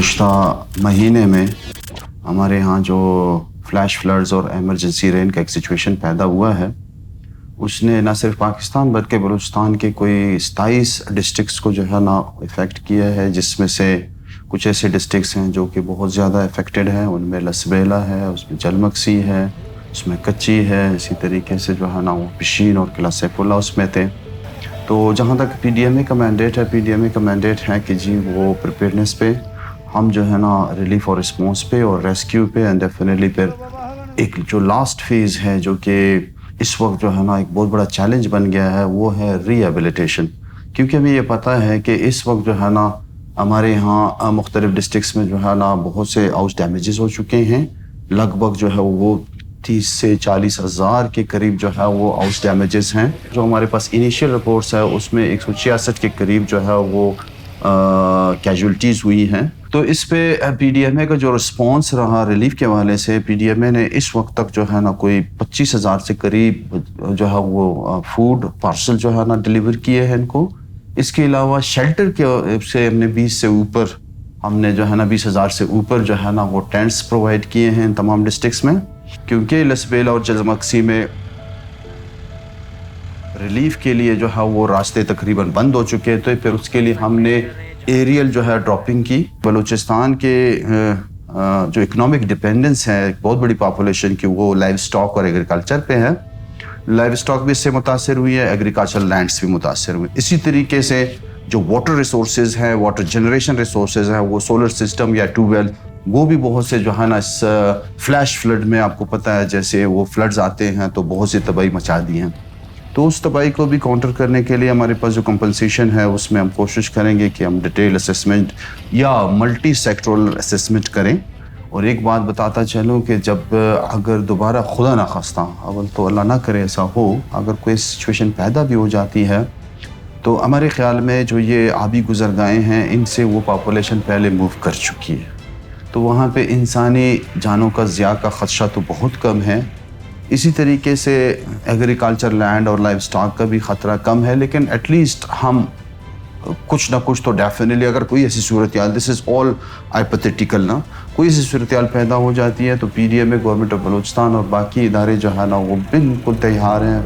गुज़िश्ता महीने में हमारे यहाँ जो फ्लैश फ्लड्स और एमरजेंसी रेन का एक सिचुएशन पैदा हुआ है, उसने न सिर्फ पाकिस्तान बल्कि बलूचिस्तान के कोई 27 डिस्ट्रिक्ट्स को जो है ना इफ़ेक्ट किया है, जिसमें से कुछ ऐसे डिस्ट्रिक्ट्स हैं जो कि बहुत ज़्यादा इफ़ेक्टेड हैं। उनमें लसबेला है, उसमें जलमक्सी है, उसमें कच्ची है, इसी तरीके से जो है ना वो पिशीन और किला सैफुल्लाह उसमें थे। तो जहाँ तक पीडीएमए का मैंडेट है, पीडीएमए का मैंडेट है कि जी वो प्रिपेयरनेस पे हम जो है ना रिलीफ और रिस्पॉन्स पे और रेस्क्यू पे एंड डेफिनेटली फिर एक जो लास्ट फेज़ है जो कि इस वक्त जो है ना एक बहुत बड़ा चैलेंज बन गया है, वो है रिहेबिलिटेशन। क्योंकि हमें ये पता है कि इस वक्त जो है ना हमारे यहाँ मुख्तलिफ डिस्ट्रिक्ट्स में जो है ना बहुत से हाउस डैमेजेस हो चुके हैं। लगभग जो है वो 30 से 40 हज़ार के करीब जो है वो हाउस डैमेजेस हैं। जो हमारे पास इनिशियल रिपोर्ट्स है उसमें 166 के करीब जो है वो कैजुअल्टीज़ हुई हैं। तो इस पे पीडीएमए का जो रिस्पांस रहा रिलीफ के हवाले से, पीडीएमए ने इस वक्त तक जो है ना कोई 25,000 से करीब जो है वो फूड पार्सल जो है ना डिलीवर किए हैं इनको। इसके अलावा शेल्टर के से हमने 20 से ऊपर हमने जो है ना 20,000 से ऊपर जो है ना वो टेंट्स प्रोवाइड किए हैं इन तमाम डिस्ट्रिक्ट्स में। क्योंकि लसबेला और जलमक्सी में रिलीफ के लिए जो है वो रास्ते तकरीबन बंद हो चुके थे, फिर उसके लिए हमने एरियल जो है ड्रॉपिंग की। बलूचिस्तान के जो इकोनॉमिक डिपेंडेंस है एक बहुत बड़ी पॉपुलेशन की, वो लाइव स्टॉक और एग्रीकल्चर पे है। लाइव स्टॉक भी इससे मुतासर हुई है, एग्रीकल्चर लैंड्स भी मुतासर हुए। इसी तरीके से जो वाटर रिसोर्सेज हैं, वाटर जनरेशन रिसोर्सेज हैं, वो सोलर सिस्टम या ट्यूबवेल, वो भी बहुत से जो है ना इस फ्लैश फ्लड में आपको पता है जैसे वो फ्लड्स आते हैं तो बहुत सी तबाही मचा दी हैं। तो उस तबाही को भी काउंटर करने के लिए हमारे पास जो कंपनसेशन है उसमें हम कोशिश करेंगे कि हम डिटेल असेसमेंट या मल्टी सेक्टोरल असेसमेंट करें। और एक बात बताता चलूँ कि जब अगर दोबारा खुदा ना खास्ता, अव्वल तो अल्लाह ना करे ऐसा हो, अगर कोई सिचुएशन पैदा भी हो जाती है तो हमारे ख्याल में जो ये आबी गुज़रगाहें हैं इनसे वो पॉपुलेशन पहले मूव कर चुकी है, तो वहाँ पे इंसानी जानों का ज़िया का ख़दशा तो बहुत कम है। इसी तरीके से एग्रीकल्चर लैंड और लाइव स्टॉक का भी ख़तरा कम है। लेकिन एटलीस्ट हम कुछ ना कुछ तो डेफिनेटली, अगर कोई ऐसी सूरत हाल, दिस इज़ ऑल हाइपोथेटिकल ना, कोई ऐसी सूरत हाल पैदा हो जाती है तो पीडीएमए, गवर्नमेंट ऑफ बलूचिस्तान और बाकी इदारे जो है ना वो बिल्कुल तैयार हैं